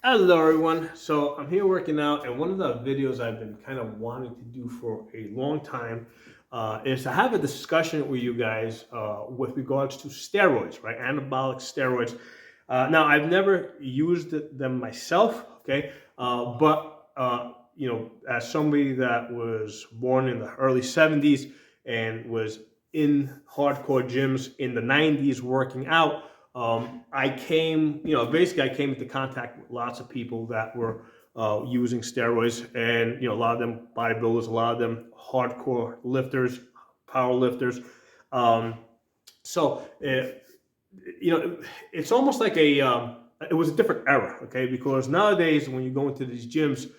Hello everyone. So I'm here working out, and one of the videos I've been kind of wanting to do for a long time is to have a discussion with you guys with regards to steroids, right? Anabolic steroids. Now I've never used them myself, okay, but as somebody that was born in the early '70s and was in hardcore gyms in the '90s working out. I came into contact with lots of people that were using steroids, and a lot of them bodybuilders, a lot of them hardcore lifters, power lifters. Um, so it's almost like it was a different era, okay? Because nowadays, when you go into these gyms,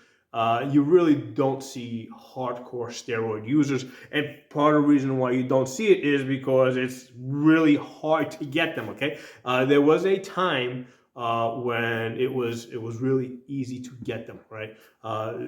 you really don't see hardcore steroid users, and part of the reason why you don't see it is because it's really hard to get them. Okay, there was a time when it was really easy to get them. Right,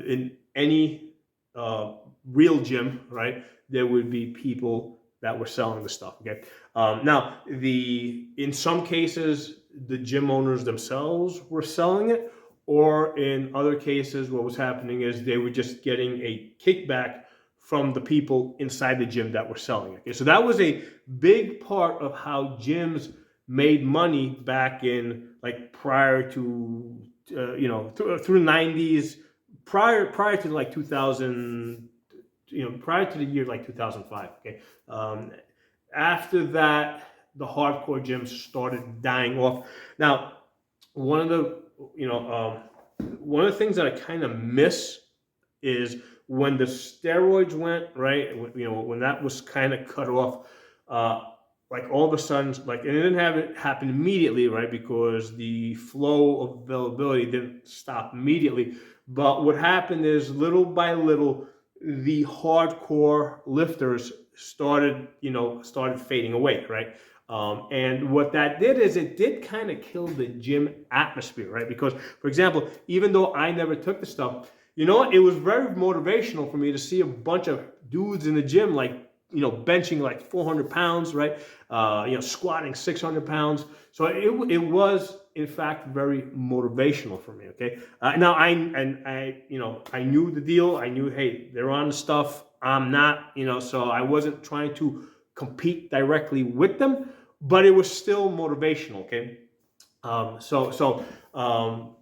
in any uh, real gym, right, there would be people that were selling the stuff. Okay, now in some cases the gym owners themselves were selling it, or in other cases, what was happening is they were just getting a kickback from the people inside the gym that were selling it. Okay, so that was a big part of how gyms made money back in, like, prior to through the '90s, prior to like 2000, prior to the year like 2005. Okay, after that, the hardcore gyms started dying off. Now, one of the one of the things that I kind of miss is when the steroids went right. When that was kind of cut off, uh, like all of a sudden, like, and it didn't have it happen immediately, right? Because the flow of availability didn't stop immediately. But what happened is, little by little, the hardcore lifters started fading away, right? And what that did is it did kind of kill the gym atmosphere, right? Because, for example, even though I never took the stuff, it was very motivational for me to see a bunch of dudes in the gym, like, benching like 400 pounds, right? Squatting 600 pounds. So it was, in fact, very motivational for me. Okay. Now I knew the deal. I knew, hey, they're on the stuff. I'm not, so I wasn't trying to compete directly with them, but it was still motivational. Okay. I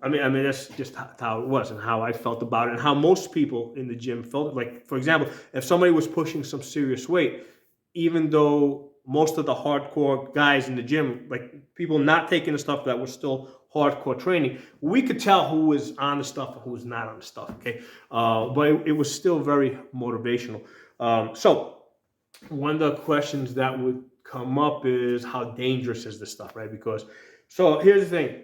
mean, that's just how it was and how I felt about it, and how most people in the gym felt. Like, for example, if somebody was pushing some serious weight, even though most of the hardcore guys in the gym, like people not taking the stuff that was still hardcore training, we could tell who was on the stuff and who was not on the stuff. Okay, but it was still very motivational. So one of the questions that would come up is, how dangerous is this stuff, right? Because, so here's the thing,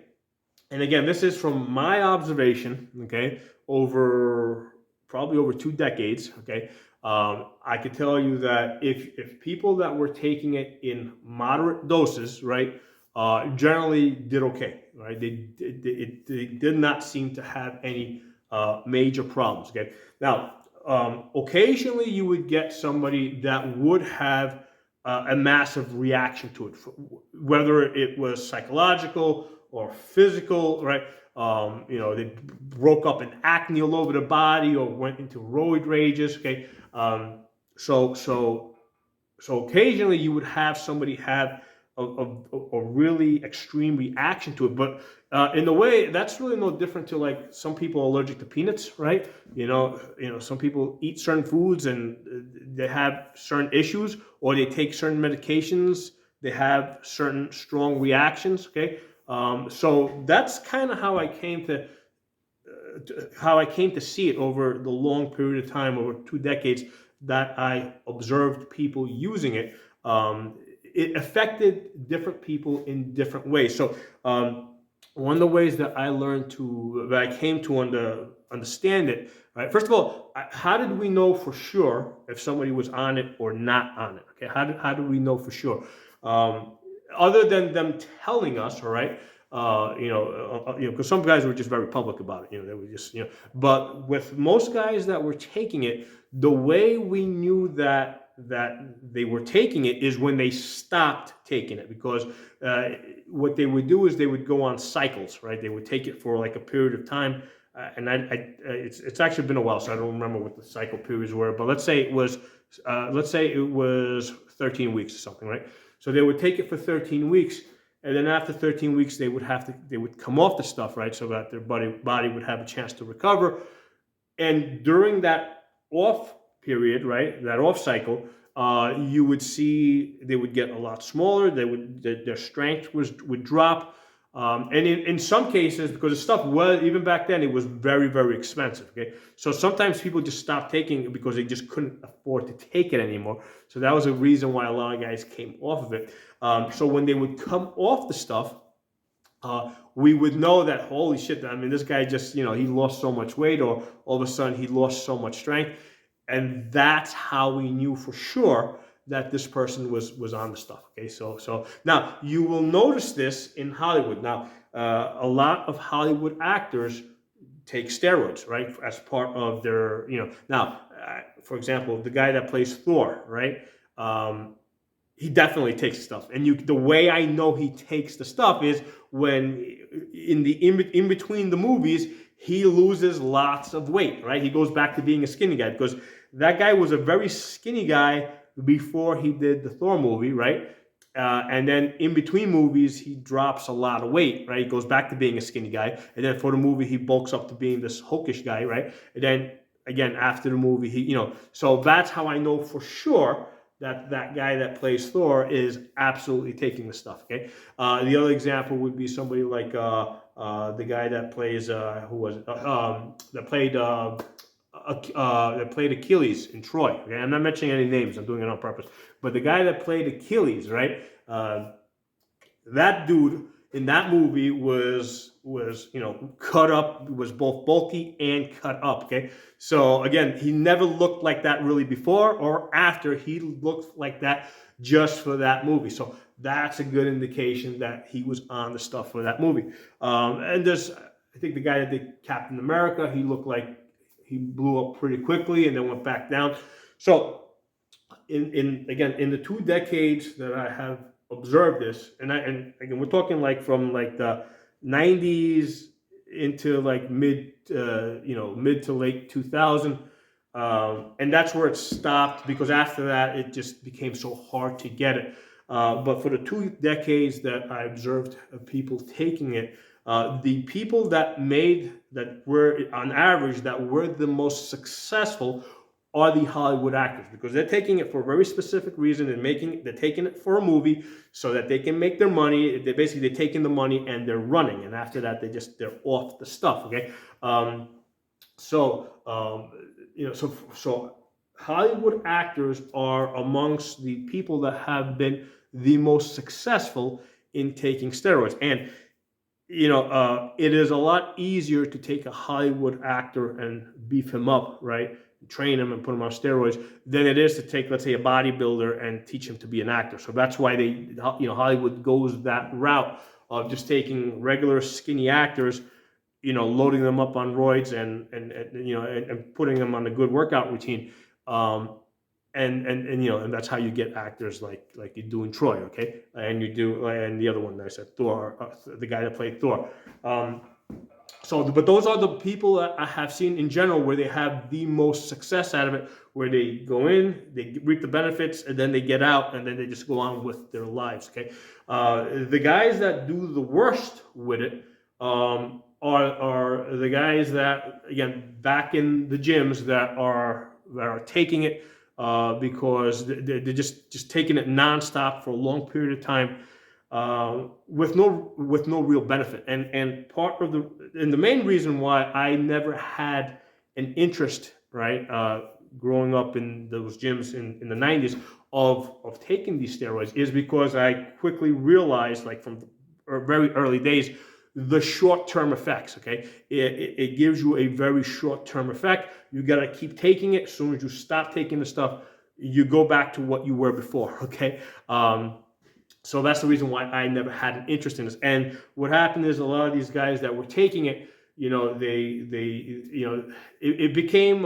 and again, this is from my observation, okay, probably over 2 decades, okay. I could tell you that if people that were taking it in moderate doses, right, generally did okay, right? They did not seem to have any major problems. Okay, now, occasionally you would get somebody that would have a massive reaction to it, whether it was psychological or physical, right? They broke up in acne all over the body, or went into roid rages. Okay, so so so occasionally you would have somebody have a really extreme reaction to it, but in a way that's really no different to, like, some people are allergic to peanuts, right? Some people eat certain foods and they have certain issues, or they take certain medications, they have certain strong reactions. Okay, so that's kind of how I came to see it over the long period of time, over 2 decades that I observed people using it. It affected different people in different ways. So one of the ways that I came to understand it, right? First of all, how did we know for sure if somebody was on it or not on it? Okay, how do we know for sure? Other than them telling us, all right? Because some guys were just very public about it. They were just. But with most guys that were taking it, the way we knew that that they were taking it is when they stopped taking it, because what they would do is they would go on cycles, right? They would take it for like a period of time, and it's actually been a while, so I don't remember what the cycle periods were. But let's say it was 13 weeks or something, right? So they would take it for 13 weeks, and then after 13 weeks, they would come off the stuff, right? So that their body would have a chance to recover. And during that off period, right, that off cycle, you would see they would get a lot smaller. Their strength would drop, and in some cases, because the stuff was, even back then, it was very, very expensive. Okay, so sometimes people just stopped taking it because they just couldn't afford to take it anymore. So that was a reason why a lot of guys came off of it. So when they would come off the stuff, we would know that, holy shit, I mean, this guy just, he lost so much weight, or all of a sudden he lost so much strength. And that's how we knew for sure that this person was on the stuff. Okay, so now you will notice this in Hollywood. Now, a lot of Hollywood actors take steroids, right, as part of their, now, for example, the guy that plays Thor, right, he definitely takes the stuff. And the way I know he takes the stuff is when in between the movies, he loses lots of weight, right? He goes back to being a skinny guy, because that guy was a very skinny guy before he did the Thor movie, right? And then in between movies, he drops a lot of weight, right? He goes back to being a skinny guy. And then for the movie, he bulks up to being this hulkish guy, right? And then again, after the movie, so that's how I know for sure that guy that plays Thor is absolutely taking the stuff. Okay. The other example would be somebody like the guy that plays that played Achilles in Troy. Okay, I'm not mentioning any names. I'm doing it on purpose. But the guy that played Achilles, right? That dude in that movie was cut up, was both bulky and cut up. Okay, so again, he never looked like that really before or after. He looked like that just for that movie. So that's a good indication that he was on the stuff for that movie. And I think the guy that did Captain America, he looked like he blew up pretty quickly and then went back down. So in the 2 decades that I have observed this, and again, we're talking like from like the 90s into like mid to late 2000, and that's where it stopped, because after that it just became so hard to get it. But for the 2 decades that I observed people taking it, the people that were on average that were the most successful are the Hollywood actors, because they're taking it for a very specific reason, and they're taking it for a movie so that they can make their money. They're taking the money and they're running, and after that they're off the stuff. Okay, so Hollywood actors are amongst the people that have been the most successful in taking steroids. And it is a lot easier to take a Hollywood actor and beef him up, right? Train him and put him on steroids than it is to take, let's say, a bodybuilder and teach him to be an actor. So that's why Hollywood goes that route of just taking regular skinny actors, loading them up on roids and putting them on a good workout routine. And that's how you get actors like you do in Troy, okay? And the other one that I said, Thor, the guy that played Thor. But those are the people that I have seen in general where they have the most success out of it, where they go in, they reap the benefits, and then they get out, and then they just go on with their lives, okay? The guys that do the worst with it are the guys that, again, back in the gyms that are taking it because they're just taking it nonstop for a long period of time. With no real benefit, and the main reason why I never had an interest, right, growing up in those gyms in the 90s of taking these steroids is because I quickly realized, like from very early days, the short-term effects. Okay, it gives you a very short-term effect. You got to keep taking it. As soon as you stop taking the stuff, you go back to what you were before. Okay. So that's the reason why I never had an interest in this. And what happened is a lot of these guys that were taking it, it became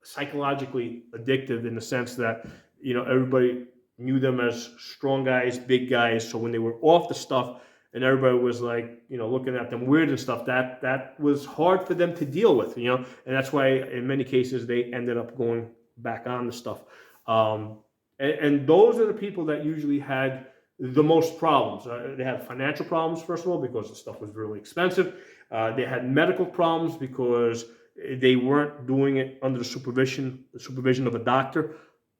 psychologically addictive in the sense that, everybody knew them as strong guys, big guys. So when they were off the stuff, and everybody was like, looking at them weird and stuff, that was hard for them to deal with, and that's why in many cases they ended up going back on the stuff. And those are the people that usually had the most problems. They had financial problems, first of all, because the stuff was really expensive. They had medical problems because they weren't doing it under the supervision of a doctor,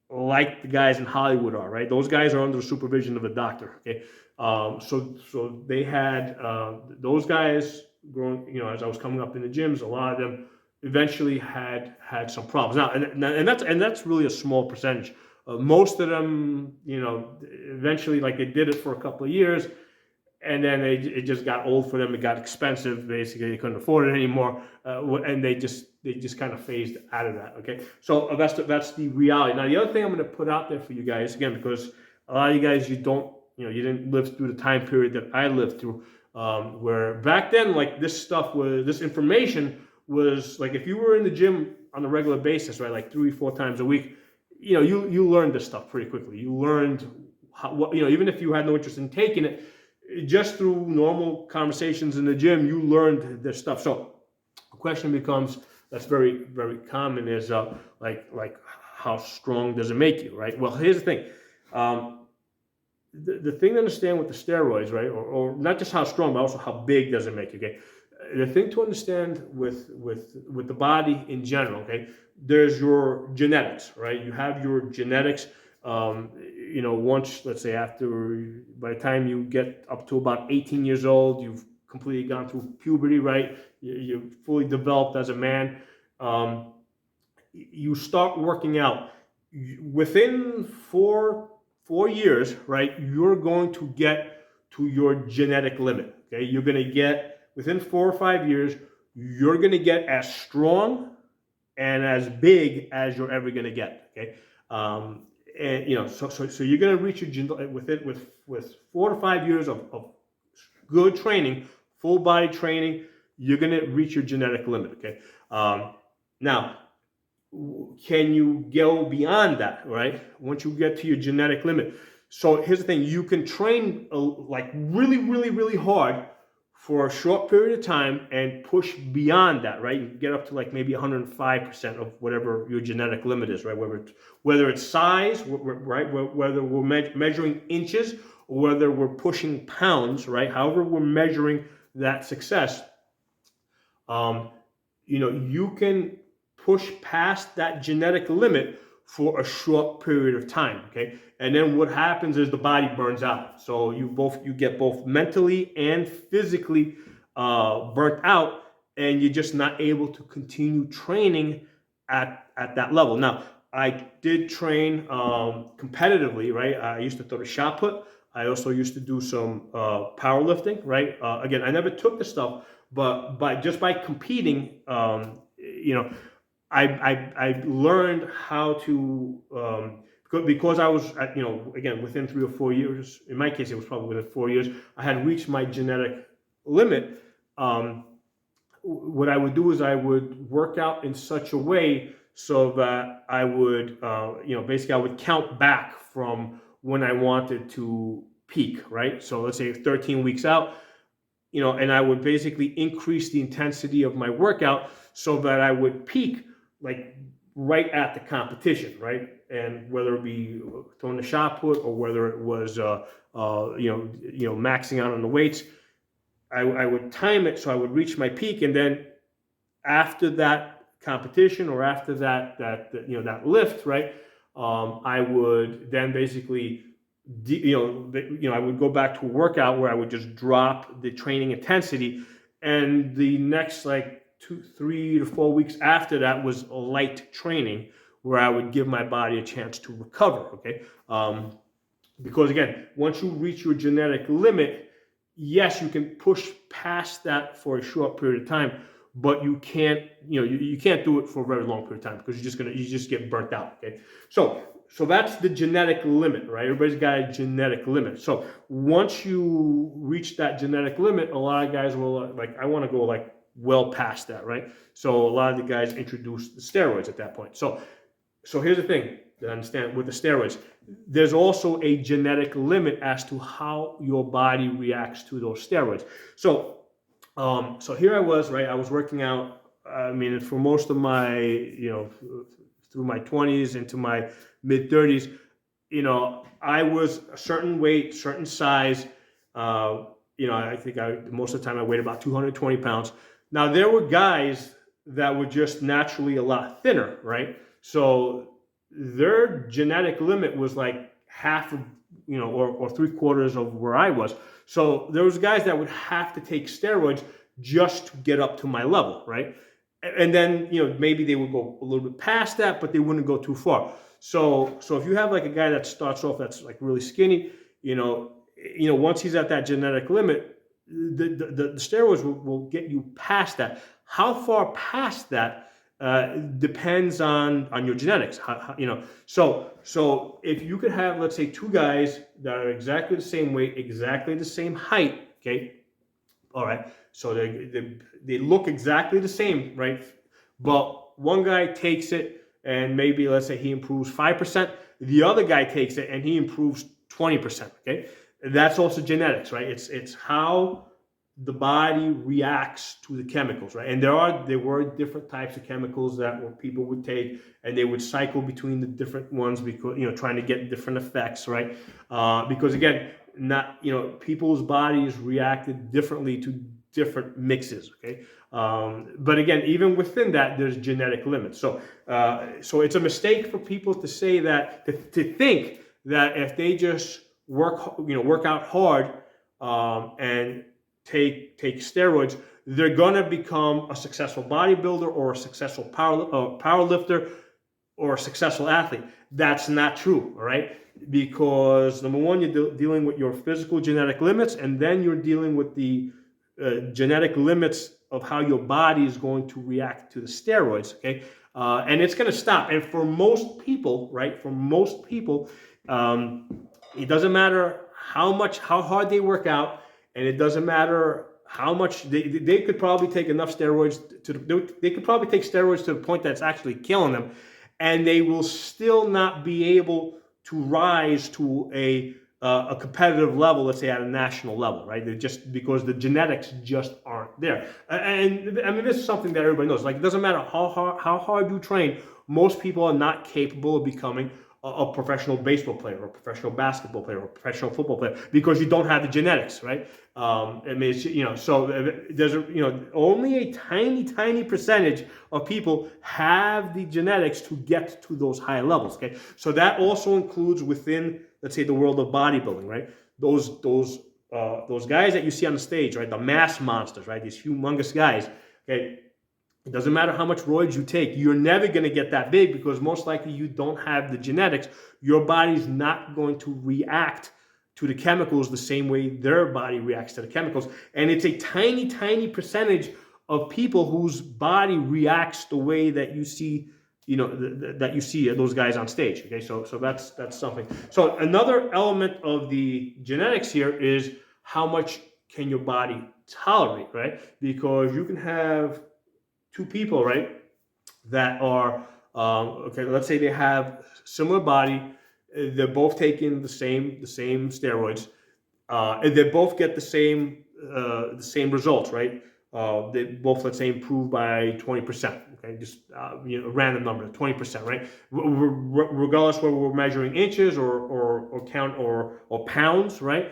like the guys in Hollywood are, right? Those guys are under the supervision of a doctor, okay? So they had those guys growing, as I was coming up in the gyms, a lot of them eventually had some problems. Now, and that's really a small percentage. Most of them, eventually, like, they did it for a couple of years, and then it just got old for them. It got expensive. Basically, they couldn't afford it anymore, and they just kind of phased out of that. Okay, so that's the reality. Now, the other thing I'm going to put out there for you guys, again, because a lot of you guys, you didn't live through the time period that I lived through, where back then, like, this information was like, if you were in the gym on a regular basis, right, like 3-4 times a week, you learned this stuff pretty quickly. You learned even if you had no interest in taking it, just through normal conversations in the gym, you learned this stuff. So the question becomes, that's very, very common, is like how strong does it make you, right? Well, here's the thing. The thing to understand with the steroids, right, or not just how strong, but also how big does it make you, okay? The thing to understand with the body in general, okay, there's your genetics, right? You have your genetics. Once, let's say, by the time you get up to about 18 years old, you've completely gone through puberty, right? You're fully developed as a man. You start working out. Within four years, right, you're going to get to your genetic limit, okay? You're going to get, within 4 or 5 years, you're going to get as strong and as big as you're ever going to get, okay? And so you're going to reach your with 4 to 5 years of good training, full body training, you're going to reach your genetic limit, okay? Now, can you go beyond that, right? Once you get to your genetic limit. So here's the thing: you can train like really, really, really hard for a short period of time and push beyond that, right? You get up to like maybe 105% of whatever your genetic limit is, right? Whether it's size, right? Whether we're measuring inches or whether we're pushing pounds, right? However we're measuring that success, you can push past that genetic limit for a short period of time, okay? And then what happens is the body burns out. So you get both mentally and physically burnt out, and you're just not able to continue training at that level. Now, I did train competitively, right? I used to throw the shot put. I also used to do some powerlifting, right? Again, I never took the stuff, but by competing, I learned how to, because I was, again, within 3 or 4 years, in my case, it was probably within 4 years, I had reached my genetic limit. What I would do is I would work out in such a way so that I would, basically I would count back from when I wanted to peak, right? So let's say 13 weeks out, and I would basically increase the intensity of my workout so that I would peak like right at the competition, right? And whether it be throwing the shot put or whether it was, maxing out on the weights, I would time it so I would reach my peak, and then after that competition or after that lift, right? I would then basically, I would go back to a workout where I would just drop the training intensity, and the next like 3 to 4 weeks after that was light training where I would give my body a chance to recover, okay? Because again, once you reach your genetic limit, yes, you can push past that for a short period of time, but you can't, you can't do it for a very long period of time because you just get burnt out, okay? So that's the genetic limit, right? Everybody's got a genetic limit. So once you reach that genetic limit, a lot of guys will I want to go like well past that, right? So a lot of the guys introduce the steroids at that point. So here's the thing. to understand with the steroids, there's also a genetic limit as to how your body reacts to those steroids. So here I was, right? I was working out. I mean, for most of my, through my 20s into my mid 30s, I was a certain weight, certain size. I think most of the time I weighed about 220 pounds. Now there were guys that were just naturally a lot thinner, right? So their genetic limit was like half of, or three-quarters of where I was. So there was guys that would have to take steroids just to get up to my level, right? And then, maybe they would go a little bit past that, but they wouldn't go too far. So if you have like a guy that starts off that's like really skinny, once he's at that genetic limit, the steroids will get you past that. How far past that depends on your genetics. So if you could have, let's say, two guys that are exactly the same weight, exactly the same height, okay, all right, so they look exactly the same, right? But one guy takes it and maybe, let's say, he improves 5%. The other guy takes it and he improves 20%, okay? That's also genetics, right? It's how the body reacts to the chemicals, right? And there were different types of chemicals that people would take, and they would cycle between the different ones because trying to get different effects, right? Because again, people's bodies reacted differently to different mixes, okay? But again, even within that, there's genetic limits. So it's a mistake for people to say that to think that if they just work out hard and take steroids, they're gonna become a successful bodybuilder or a successful power lifter or a successful athlete. That's not true, all right? Because number one, you're dealing with your physical genetic limits, and then you're dealing with the genetic limits of how your body is going to react to the steroids, okay? And it's going to stop. And for most people, right, it doesn't matter how hard they work out, and it doesn't matter how much they could probably take enough steroids they could probably take steroids to the point that's actually killing them, and they will still not be able to rise to a competitive level, let's say at a national level, right? They're just because the genetics just aren't there. And I mean, this is something that everybody knows. Like, it doesn't matter how hard you train, most people are not capable of becoming a professional baseball player or a professional basketball player or a professional football player because you don't have the genetics, right? I mean, it's, so there's only a tiny percentage of people have the genetics to get to those high levels, okay? So that also includes within, let's say, the world of bodybuilding, right? Those guys that you see on the stage, right? The mass monsters, right? These humongous guys, okay? It doesn't matter how much roids you take. You're never going to get that big because most likely you don't have the genetics. Your body's not going to react to the chemicals the same way their body reacts to the chemicals. And it's a tiny percentage of people whose body reacts the way that you see, that you see those guys on stage. Okay, so that's something. So another element of the genetics here is how much can your body tolerate, right? Because you can have two people, right, that are okay. Let's say they have similar body. They're both taking the same steroids, and they both get the same results, right? They both, let's say, improve by 20%. Okay, just a random number, 20%, right? Regardless whether we're measuring inches or count or pounds, right?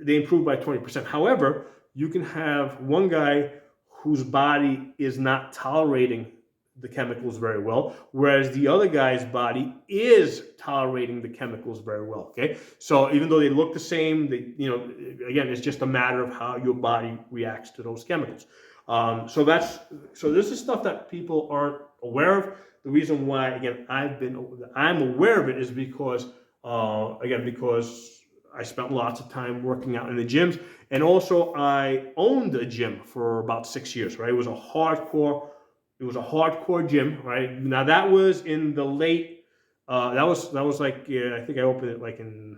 They improve by 20%. However, you can have one guy whose body is not tolerating the chemicals very well, whereas the other guy's body is tolerating the chemicals very well, okay? So even though they look the same, again, it's just a matter of how your body reacts to those chemicals. So this is stuff that people aren't aware of. The reason why, again, I'm aware of it is because, because I spent lots of time working out in the gyms, and also I owned a gym for about 6 years, right? It was a hardcore gym, right? Now that was in the late, that was like, I think I opened it like in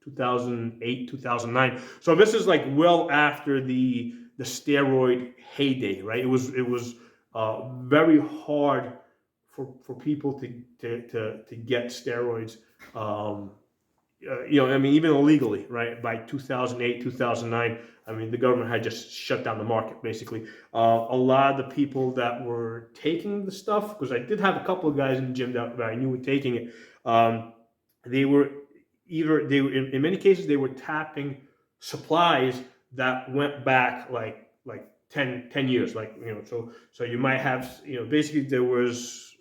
2008, 2009. So this is like well after the steroid heyday, right? It was very hard for people to get steroids. I mean, even illegally, right? By 2008, 2009, I mean, the government had just shut down the market, basically. A lot of the people that were taking the stuff, because I did have a couple of guys in the gym that I knew were taking it, they were in many cases, they were tapping supplies that went back like 10 years, so you might have, basically there was,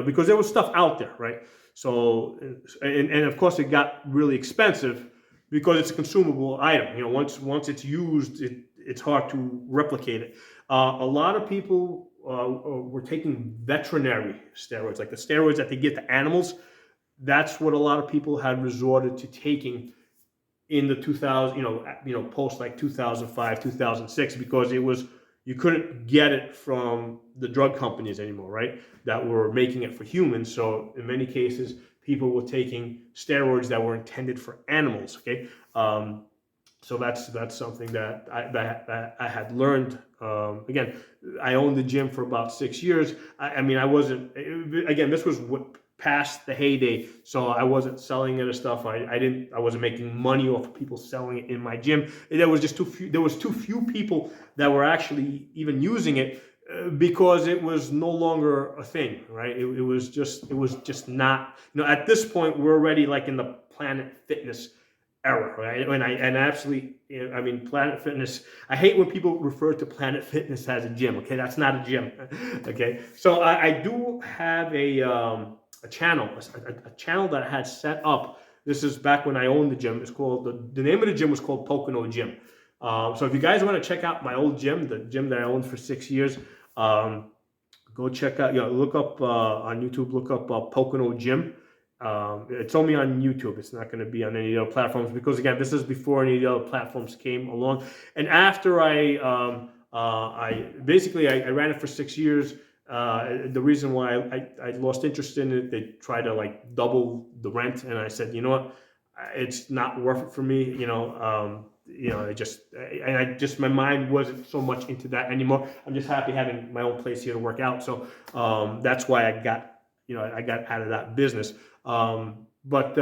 because there was stuff out there, right? So, and of course, it got really expensive because it's a consumable item. Once it's used, it's hard to replicate it. A lot of people were taking veterinary steroids, like the steroids that they give to animals. That's what a lot of people had resorted to taking in the 2000, post like 2005, 2006, because you couldn't get it from the drug companies anymore, right? That were making it for humans. So in many cases, people were taking steroids that were intended for animals. Okay, so that's something that I had learned. Again, I owned the gym for about 6 years. I mean, I wasn't. Again, this was past the heyday, so I wasn't selling it or stuff. I wasn't making money off of people selling it in my gym. There was just too few. There was too few people that were actually even using it, because it was no longer a thing, right? It was just not. At this point, we're already like in the Planet Fitness era, right? And absolutely, I mean, Planet Fitness. I hate when people refer to Planet Fitness as a gym. Okay, that's not a gym. Okay, so I do have a channel that I had set up. This is back when I owned the gym. It's called the name of the gym was called Pocono Gym. So if you guys want to check out my old gym, the gym that I owned for 6 years, go check out. Look up on YouTube. Look up Pocono Gym. It's only on YouTube. It's not going to be on any other platforms, because again, this is before any other platforms came along. And after I ran it for 6 years. The reason why I lost interest in it, they tried to like double the rent, and I said, you know what, it's not worth it for me. My mind wasn't so much into that anymore. I'm just happy having my own place here to work out. So that's why I got out of that business. But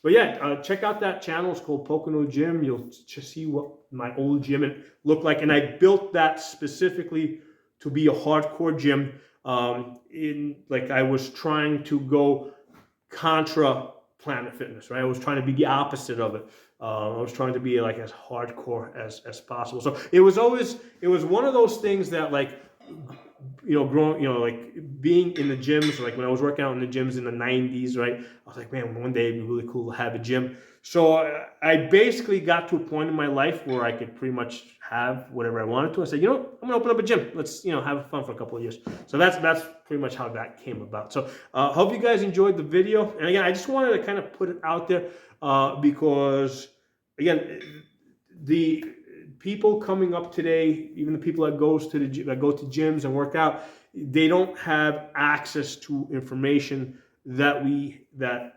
yeah, check out that channel. It's called Pocono Gym. You'll just see what my old gym looked like, and I built that specifically to be a hardcore gym. I was trying to go contra Planet Fitness, right? I was trying to be the opposite of it. I was trying to be like as hardcore as possible. So it was one of those things that, like, growing, like being in the gyms, like when I was working out in the gyms in the 90s, right? I was like, man, one day it'd be really cool to have a gym. So I basically got to a point in my life where I could pretty much have whatever I wanted to. I said, I'm gonna open up a gym. Let's, have fun for a couple of years. So that's pretty much how that came about. So hope you guys enjoyed the video. And again, I just wanted to kind of put it out there because, again, the people coming up today, even the people that go to gyms and work out, they don't have access to information that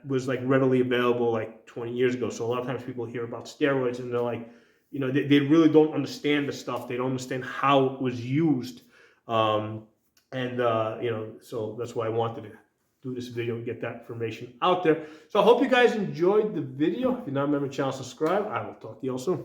was like readily available like 20 years ago. So a lot of times people hear about steroids and they're like, they really don't understand the stuff. They don't understand how it was used. So that's why I wanted to do this video and get that information out there. So I hope you guys enjoyed the video. If you're not a member of the channel, subscribe. I will talk to you all soon.